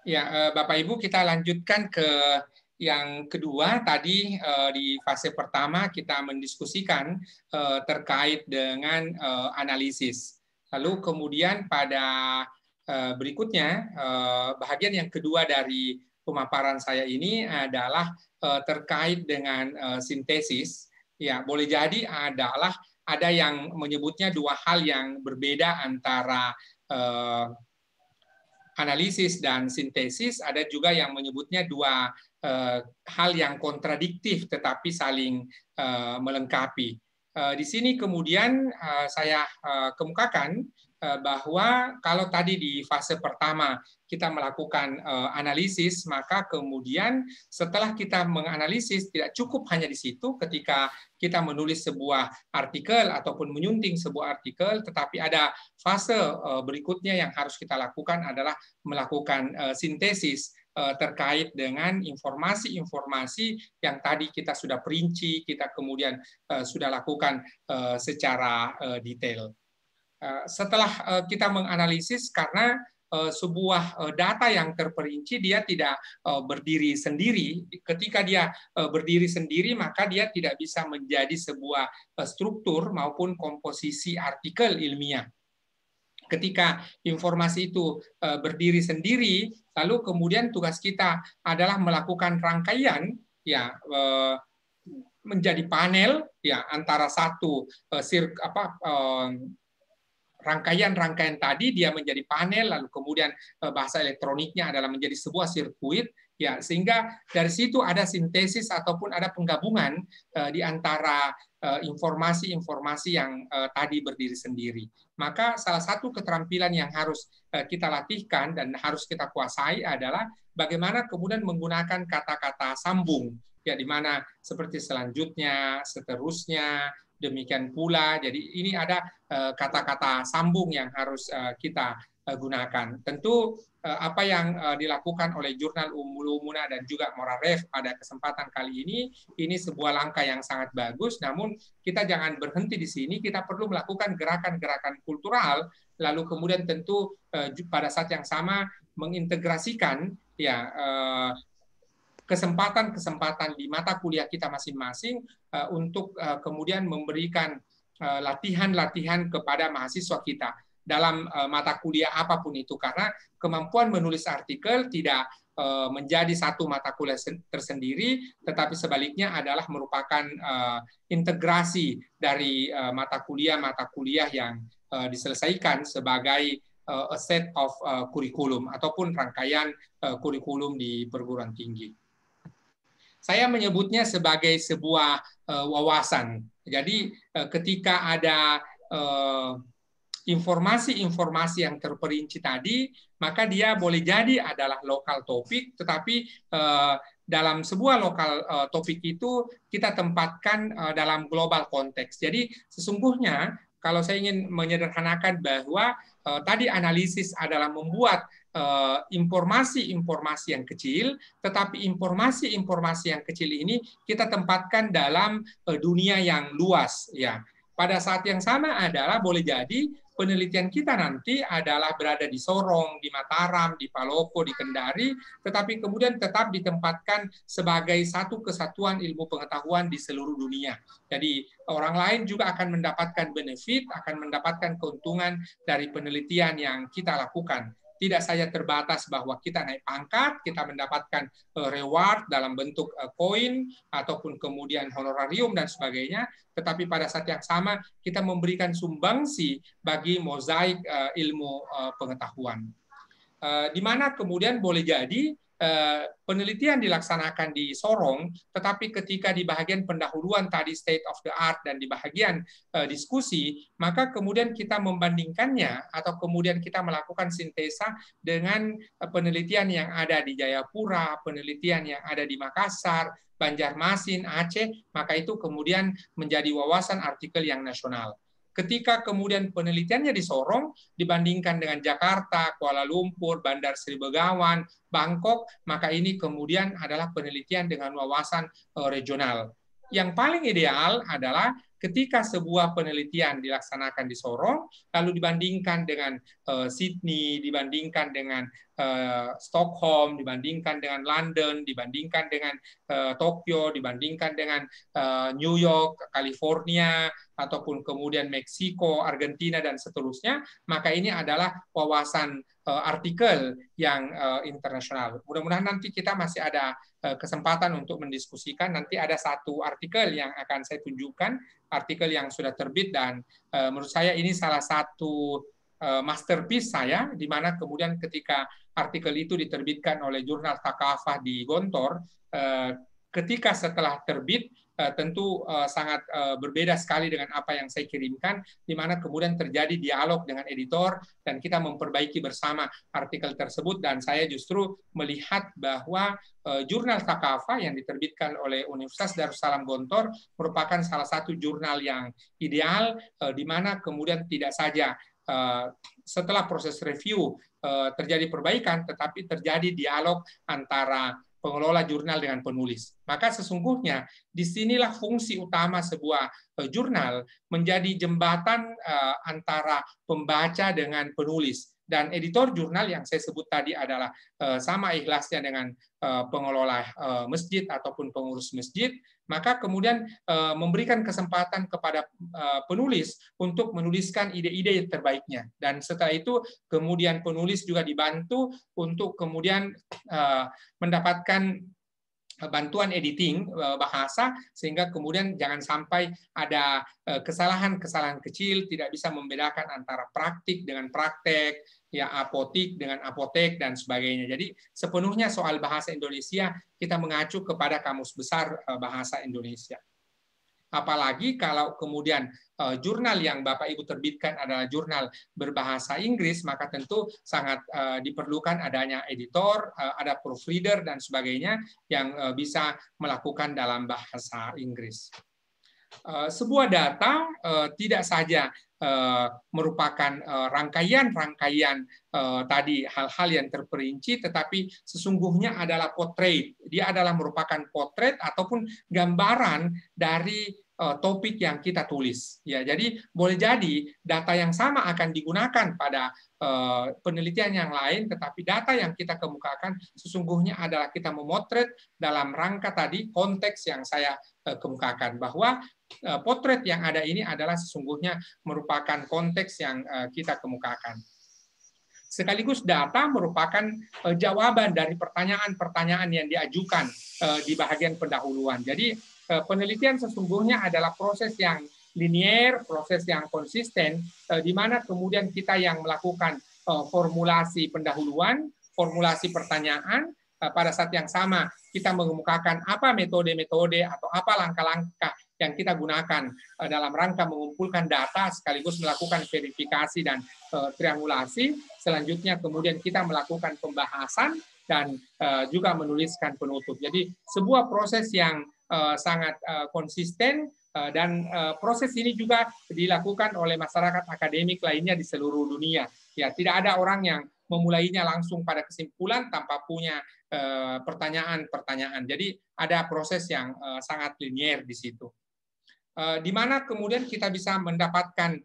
Ya, Bapak Ibu, kita lanjutkan ke yang kedua. Tadi di fase pertama kita mendiskusikan terkait dengan analisis. Lalu kemudian pada berikutnya, bahagian yang kedua dari pemaparan saya ini adalah terkait dengan sintesis. Ya, boleh jadi adalah ada yang menyebutnya dua hal yang berbeda antara analisis dan sintesis, ada juga yang menyebutnya dua hal yang kontradiktif tetapi saling melengkapi. Di sini kemudian saya kemukakan bahwa kalau tadi di fase pertama kita melakukan analisis, maka kemudian setelah kita menganalisis tidak cukup hanya di situ ketika kita menulis sebuah artikel ataupun menyunting sebuah artikel, tetapi ada fase berikutnya yang harus kita lakukan adalah melakukan sintesis terkait dengan informasi-informasi yang tadi kita sudah perinci, kita kemudian sudah lakukan secara detail. Setelah kita menganalisis, karena sebuah data yang terperinci dia tidak berdiri sendiri. Ketika dia berdiri sendiri, maka dia tidak bisa menjadi sebuah struktur maupun komposisi artikel ilmiah. Ketika informasi itu berdiri sendiri, lalu kemudian tugas kita adalah melakukan rangkaian, ya, menjadi panel, ya, antara satu rangkaian-rangkaian tadi dia menjadi panel, lalu kemudian bahasa elektroniknya adalah menjadi sebuah sirkuit, ya, sehingga dari situ ada sintesis ataupun ada penggabungan di antara informasi-informasi yang tadi berdiri sendiri. Maka salah satu keterampilan yang harus kita latihkan dan harus kita kuasai adalah bagaimana kemudian menggunakan kata-kata sambung, ya, di mana seperti selanjutnya, seterusnya, demikian pula. Jadi ini ada kata-kata sambung yang harus kita gunakan. Tentu apa yang dilakukan oleh Jurnal Ummul Umuna dan juga Moraref pada kesempatan kali ini sebuah langkah yang sangat bagus. Namun kita jangan berhenti di sini, kita perlu melakukan gerakan-gerakan kultural, lalu kemudian tentu pada saat yang sama mengintegrasikan, ya, kesempatan-kesempatan di mata kuliah kita masing-masing untuk kemudian memberikan latihan-latihan kepada mahasiswa kita dalam mata kuliah apapun itu, karena kemampuan menulis artikel tidak menjadi satu mata kuliah tersendiri, tetapi sebaliknya adalah merupakan integrasi dari mata kuliah yang diselesaikan sebagai a set of kurikulum ataupun rangkaian kurikulum di perguruan tinggi. Saya menyebutnya sebagai sebuah wawasan. Jadi ketika ada informasi-informasi yang terperinci tadi, maka dia boleh jadi adalah lokal topik, tetapi dalam sebuah lokal topik itu kita tempatkan dalam global konteks. Jadi sesungguhnya kalau saya ingin menyederhanakan bahwa tadi analisis adalah membuat informasi-informasi yang kecil, tetapi informasi-informasi yang kecil ini kita tempatkan dalam dunia yang luas, ya. Pada saat yang sama adalah boleh jadi penelitian kita nanti adalah berada di Sorong, di Mataram, di Palopo, di Kendari, tetapi kemudian tetap ditempatkan sebagai satu kesatuan ilmu pengetahuan di seluruh dunia. Jadi orang lain juga akan mendapatkan benefit, akan mendapatkan keuntungan dari penelitian yang kita lakukan. Tidak saja terbatas bahwa kita naik pangkat, kita mendapatkan reward dalam bentuk koin ataupun kemudian honorarium dan sebagainya, tetapi pada saat yang sama kita memberikan sumbangsi bagi mozaik ilmu pengetahuan. Di mana kemudian boleh jadi penelitian dilaksanakan di Sorong, tetapi ketika di bagian pendahuluan tadi state of the art dan di bagian diskusi, maka kemudian kita membandingkannya atau kemudian kita melakukan sintesa dengan penelitian yang ada di Jayapura, penelitian yang ada di Makassar, Banjarmasin, Aceh, maka itu kemudian menjadi wawasan artikel yang nasional. Ketika kemudian penelitiannya di Sorong dibandingkan dengan Jakarta, Kuala Lumpur, Bandar Sri Begawan, Bangkok, maka ini kemudian adalah penelitian dengan wawasan regional. Yang paling ideal adalah ketika sebuah penelitian dilaksanakan di Sorong, lalu dibandingkan dengan Sydney, dibandingkan dengan Stockholm, dibandingkan dengan London, dibandingkan dengan Tokyo, dibandingkan dengan New York, California, ataupun kemudian Meksiko, Argentina, dan seterusnya, maka ini adalah wawasan artikel yang internasional. Mudah-mudahan nanti kita masih ada kesempatan untuk mendiskusikan. Nanti ada satu artikel yang akan saya tunjukkan, artikel yang sudah terbit, dan menurut saya ini salah satu masterpiece saya, di mana kemudian ketika artikel itu diterbitkan oleh jurnal Thakafah di Gontor, ketika setelah terbit, tentu sangat berbeda sekali dengan apa yang saya kirimkan, di mana kemudian terjadi dialog dengan editor dan kita memperbaiki bersama artikel tersebut. Dan saya justru melihat bahwa jurnal Thakafah yang diterbitkan oleh Universitas Darussalam Gontor merupakan salah satu jurnal yang ideal, di mana kemudian tidak saja setelah proses review terjadi perbaikan, tetapi terjadi dialog antara pengelola jurnal dengan penulis. Maka sesungguhnya disinilah fungsi utama sebuah jurnal, menjadi jembatan antara pembaca dengan penulis. Dan editor jurnal yang saya sebut tadi adalah sama ikhlasnya dengan pengelola masjid ataupun pengurus masjid, maka kemudian memberikan kesempatan kepada penulis untuk menuliskan ide-ide yang terbaiknya. Dan setelah itu kemudian penulis juga dibantu untuk kemudian mendapatkan bantuan editing bahasa, sehingga kemudian jangan sampai ada kesalahan-kesalahan kecil, tidak bisa membedakan antara praktik dengan praktek, ya apotik dengan apotek, dan sebagainya. Jadi sepenuhnya soal bahasa Indonesia kita mengacu kepada Kamus Besar Bahasa Indonesia. Apalagi kalau kemudian jurnal yang Bapak Ibu terbitkan adalah jurnal berbahasa Inggris, maka tentu sangat diperlukan adanya editor, ada proofreader, dan sebagainya yang bisa melakukan dalam bahasa Inggris. Sebuah data tidak saja merupakan rangkaian-rangkaian tadi hal-hal yang terperinci, tetapi sesungguhnya adalah potret. Dia adalah merupakan potret ataupun gambaran dari topik yang kita tulis. Ya, jadi boleh jadi data yang sama akan digunakan pada penelitian yang lain, tetapi data yang kita kemukakan sesungguhnya adalah kita memotret dalam rangka tadi konteks yang saya kemukakan, bahwa potret yang ada ini adalah sesungguhnya merupakan konteks yang kita kemukakan. Sekaligus data merupakan jawaban dari pertanyaan-pertanyaan yang diajukan di bagian pendahuluan. Jadi penelitian sesungguhnya adalah proses yang linier, proses yang konsisten, di mana kemudian kita yang melakukan formulasi pendahuluan, formulasi pertanyaan, pada saat yang sama kita mengemukakan apa metode-metode atau apa langkah-langkah yang kita gunakan dalam rangka mengumpulkan data sekaligus melakukan verifikasi dan triangulasi. Selanjutnya kemudian kita melakukan pembahasan dan juga menuliskan penutup. Jadi sebuah proses yang sangat konsisten, dan proses ini juga dilakukan oleh masyarakat akademik lainnya di seluruh dunia. Ya, tidak ada orang yang memulainya langsung pada kesimpulan tanpa punya pertanyaan-pertanyaan. Jadi ada proses yang sangat linier di situ. Di mana kemudian kita bisa mendapatkan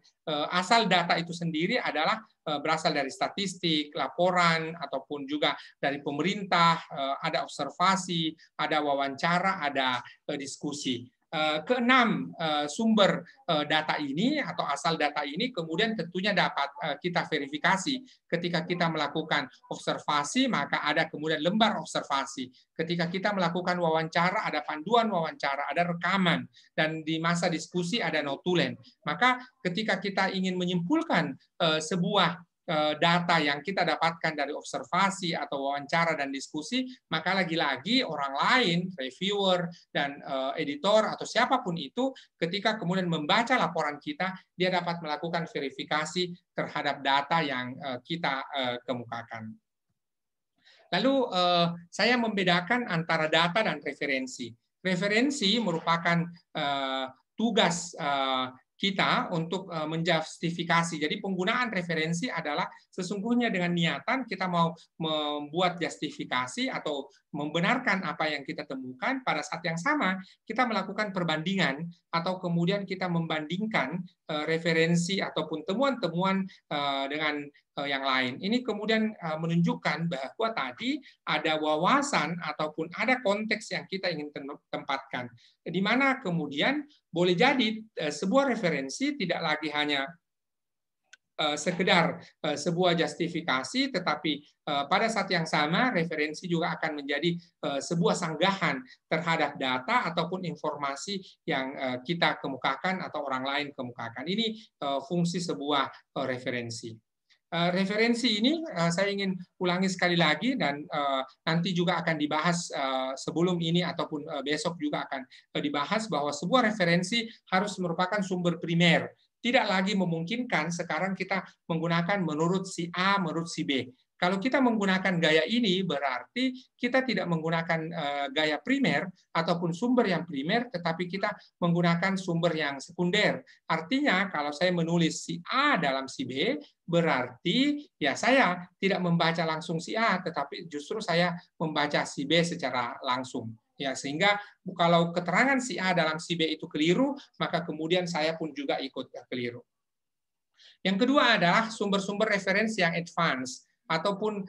asal data itu sendiri adalah berasal dari statistik, laporan, ataupun juga dari pemerintah, ada observasi, ada wawancara, ada diskusi. Keenam sumber data ini atau asal data ini kemudian tentunya dapat kita verifikasi. Ketika kita melakukan observasi, maka ada kemudian lembar observasi. Ketika kita melakukan wawancara, ada panduan wawancara, ada rekaman, dan di masa diskusi ada notulen. Maka ketika kita ingin menyimpulkan sebuah data yang kita dapatkan dari observasi atau wawancara dan diskusi, maka lagi-lagi orang lain, reviewer dan editor atau siapapun itu, ketika kemudian membaca laporan kita, dia dapat melakukan verifikasi terhadap data yang kita kemukakan. Lalu saya membedakan antara data dan referensi. Referensi merupakan tugas kita untuk menjustifikasi. Jadi penggunaan referensi adalah sesungguhnya dengan niatan kita mau membuat justifikasi atau membenarkan apa yang kita temukan. Pada saat yang sama kita melakukan perbandingan atau kemudian kita membandingkan referensi ataupun temuan-temuan dengan yang lain. Ini kemudian menunjukkan bahwa tadi ada wawasan ataupun ada konteks yang kita ingin tempatkan, di mana kemudian boleh jadi sebuah referensi tidak lagi hanya sekedar sebuah justifikasi, tetapi pada saat yang sama referensi juga akan menjadi sebuah sanggahan terhadap data ataupun informasi yang kita kemukakan atau orang lain kemukakan. Ini fungsi sebuah referensi. Referensi ini saya ingin ulangi sekali lagi, dan nanti juga akan dibahas sebelum ini ataupun besok juga akan dibahas, bahwa sebuah referensi harus merupakan sumber primer. Tidak lagi memungkinkan sekarang kita menggunakan menurut si A, menurut si B. Kalau kita menggunakan gaya ini, berarti kita tidak menggunakan gaya primer ataupun sumber yang primer, tetapi kita menggunakan sumber yang sekunder. Artinya, kalau saya menulis si A dalam si B, berarti ya saya tidak membaca langsung si A, tetapi justru saya membaca si B secara langsung. Ya, sehingga kalau keterangan si A dalam si B itu keliru, maka kemudian saya pun juga ikut keliru. Yang kedua adalah sumber-sumber referensi yang advance ataupun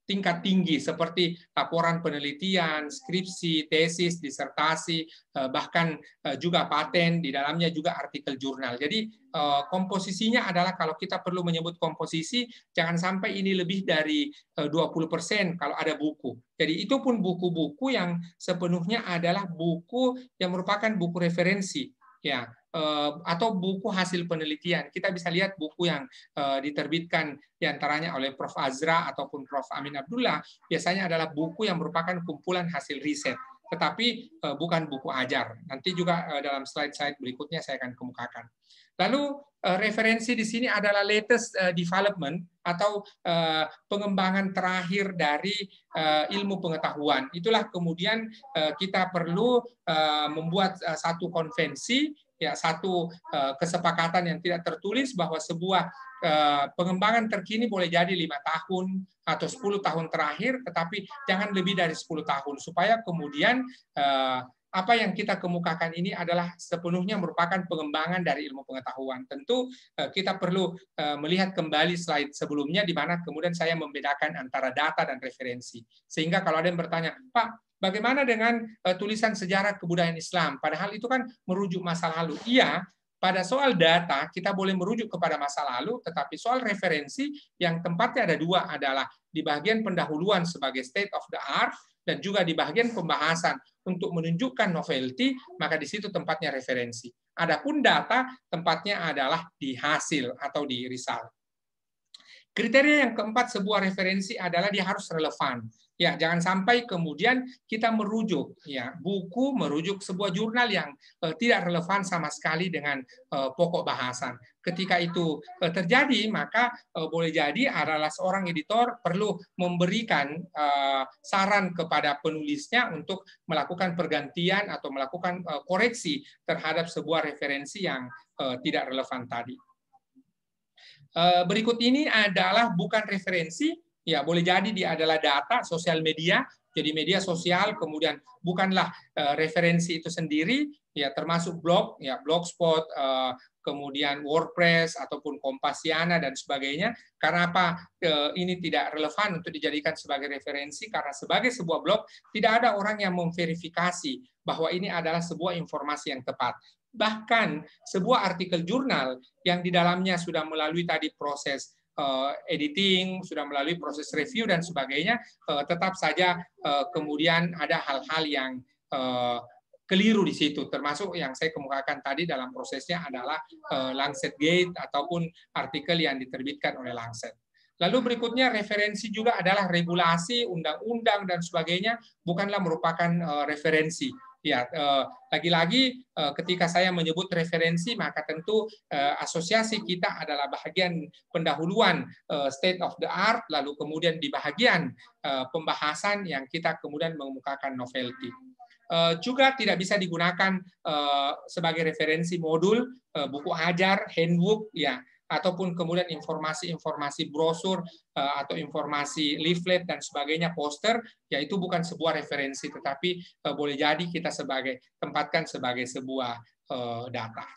tingkat tinggi, seperti laporan penelitian, skripsi, tesis, disertasi, bahkan juga paten, di dalamnya juga artikel jurnal. Jadi komposisinya adalah, kalau kita perlu menyebut komposisi, jangan sampai ini lebih dari 20% kalau ada buku. Jadi itu pun buku-buku yang sepenuhnya adalah buku yang merupakan buku referensi, ya, atau buku hasil penelitian. Kita bisa lihat buku yang diterbitkan diantaranya oleh Prof. Azra ataupun Prof. Amin Abdullah, biasanya adalah buku yang merupakan kumpulan hasil riset, tetapi bukan buku ajar. Nanti juga dalam slide-slide berikutnya saya akan kemukakan. Lalu referensi di sini adalah latest development atau pengembangan terakhir dari ilmu pengetahuan. Itulah kemudian kita perlu membuat satu konvensi, ya, satu kesepakatan yang tidak tertulis, bahwa sebuah pengembangan terkini boleh jadi 5 tahun atau 10 tahun terakhir, tetapi jangan lebih dari 10 tahun, supaya kemudian apa yang kita kemukakan ini adalah sepenuhnya merupakan pengembangan dari ilmu pengetahuan. Tentu kita perlu melihat kembali slide sebelumnya, di mana kemudian saya membedakan antara data dan referensi. Sehingga kalau ada yang bertanya, Pak, bagaimana dengan tulisan sejarah kebudayaan Islam? Padahal itu kan merujuk masa lalu. Iya, pada soal data kita boleh merujuk kepada masa lalu, tetapi soal referensi yang tempatnya ada dua, adalah di bagian pendahuluan sebagai state of the art, dan juga di bagian pembahasan untuk menunjukkan novelty, maka di situ tempatnya referensi. Adapun data tempatnya adalah di hasil atau di result. Kriteria yang keempat sebuah referensi adalah dia harus relevan. Ya, jangan sampai kemudian kita merujuk buku, merujuk sebuah jurnal yang tidak relevan sama sekali dengan pokok bahasan. Ketika itu terjadi, maka boleh jadi adalah seorang editor perlu memberikan saran kepada penulisnya untuk melakukan pergantian atau melakukan koreksi terhadap sebuah referensi yang tidak relevan tadi. Berikut ini adalah bukan referensi, ya, boleh jadi dia adalah data sosial media, jadi media sosial, kemudian bukanlah referensi itu sendiri, ya, termasuk blog, ya, Blogspot, kemudian WordPress ataupun Kompasiana dan sebagainya. Karena apa ini tidak relevan untuk dijadikan sebagai referensi? Karena sebagai sebuah blog tidak ada orang yang memverifikasi bahwa ini adalah sebuah informasi yang tepat. Bahkan sebuah artikel jurnal yang di dalamnya sudah melalui tadi proses editing, sudah melalui proses review dan sebagainya, tetap saja kemudian ada hal-hal yang keliru di situ, termasuk yang saya kemukakan tadi dalam prosesnya adalah Lancet Gate ataupun artikel yang diterbitkan oleh Lancet. Lalu berikutnya referensi juga adalah regulasi, undang-undang dan sebagainya, bukanlah merupakan referensi. Ya, lagi-lagi ketika saya menyebut referensi, maka tentu asosiasi kita adalah bahagian pendahuluan state of the art, lalu kemudian di bahagian pembahasan yang kita kemudian mengemukakan novelty. Juga tidak bisa digunakan sebagai referensi modul, buku ajar, handbook, ya, ataupun kemudian informasi-informasi brosur atau informasi leaflet dan sebagainya, poster, yaitu bukan sebuah referensi, tetapi boleh jadi kita tempatkan sebagai sebuah data.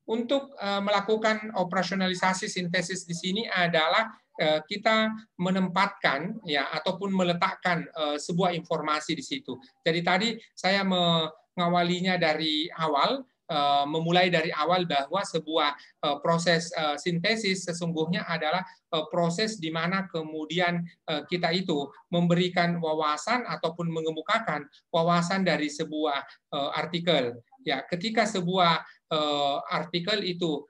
Untuk melakukan operasionalisasi sintesis di sini adalah kita menempatkan ya ataupun meletakkan sebuah informasi di situ. Jadi tadi saya mengawalinya dari awal, memulai dari awal bahwa sebuah proses sintesis sesungguhnya adalah proses di mana kemudian kita itu memberikan wawasan ataupun mengemukakan wawasan dari sebuah artikel. Ya, ketika sebuah artikel itu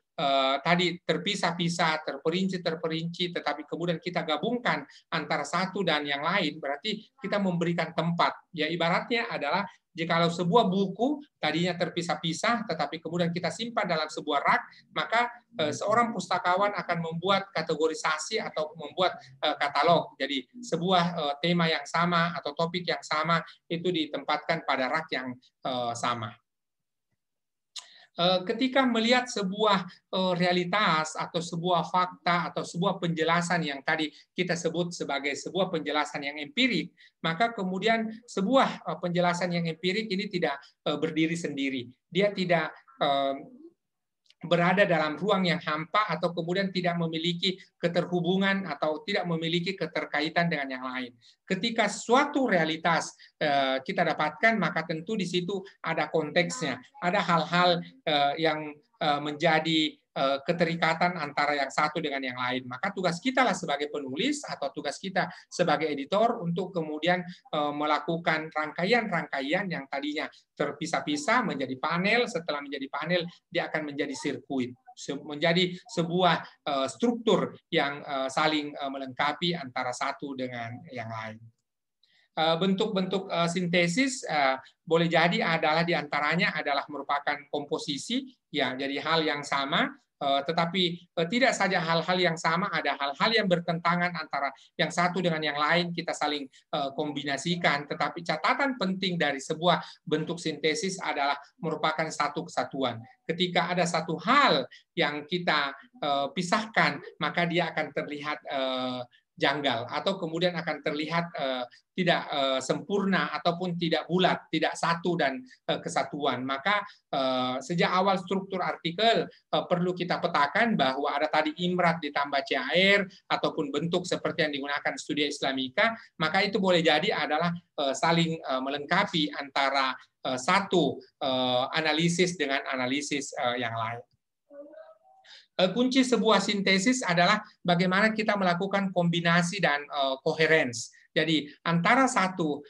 tadi terpisah-pisah, terperinci, tetapi kemudian kita gabungkan antara satu dan yang lain, berarti kita memberikan tempat. Ya, ibaratnya adalah jikalau sebuah buku tadinya terpisah-pisah, tetapi kemudian kita simpan dalam sebuah rak, maka seorang pustakawan akan membuat kategorisasi atau membuat katalog. Jadi sebuah tema yang sama atau topik yang sama itu ditempatkan pada rak yang sama. Ketika melihat sebuah realitas atau sebuah fakta atau sebuah penjelasan yang tadi kita sebut sebagai sebuah penjelasan yang empirik, maka kemudian sebuah penjelasan yang empirik ini tidak berdiri sendiri. Dia tidak berada dalam ruang yang hampa atau kemudian tidak memiliki keterhubungan atau tidak memiliki keterkaitan dengan yang lain. Ketika suatu realitas kita dapatkan, maka tentu di situ ada konteksnya, ada hal-hal yang menjadi keterikatan antara yang satu dengan yang lain. Maka tugas kita lah sebagai penulis atau tugas kita sebagai editor untuk kemudian melakukan rangkaian-rangkaian yang tadinya terpisah-pisah menjadi panel, setelah menjadi panel dia akan menjadi sirkuit, menjadi sebuah struktur yang saling melengkapi antara satu dengan yang lain. Bentuk-bentuk sintesis boleh jadi adalah diantaranya adalah merupakan komposisi, ya, jadi hal yang sama, tetapi tidak saja hal-hal yang sama, ada hal-hal yang bertentangan antara yang satu dengan yang lain, kita saling kombinasikan, tetapi catatan penting dari sebuah bentuk sintesis adalah merupakan satu kesatuan. Ketika ada satu hal yang kita pisahkan, maka dia akan terlihat janggal atau kemudian akan terlihat tidak sempurna ataupun tidak bulat, tidak satu dan kesatuan. Maka sejak awal struktur artikel perlu kita petakan bahwa ada tadi imrat ditambah cair ataupun bentuk seperti yang digunakan Studia Islamika, maka itu boleh jadi adalah saling melengkapi antara satu analisis dengan analisis yang lain. Kunci sebuah sintesis adalah bagaimana kita melakukan kombinasi dan coherence. Jadi antara satu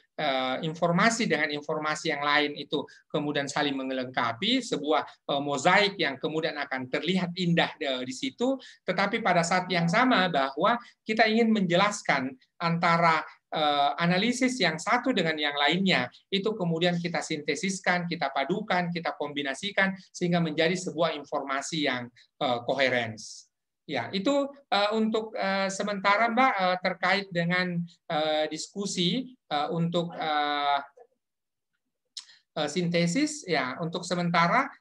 informasi dengan informasi yang lain itu kemudian saling melengkapi, sebuah mozaik yang kemudian akan terlihat indah di situ, tetapi pada saat yang sama bahwa kita ingin menjelaskan antara analisis yang satu dengan yang lainnya, itu kemudian kita sintesiskan, kita padukan, kita kombinasikan, sehingga menjadi sebuah informasi yang coherence. Ya, itu untuk sementara Mbak terkait dengan diskusi untuk sintesis. Ya, untuk sementara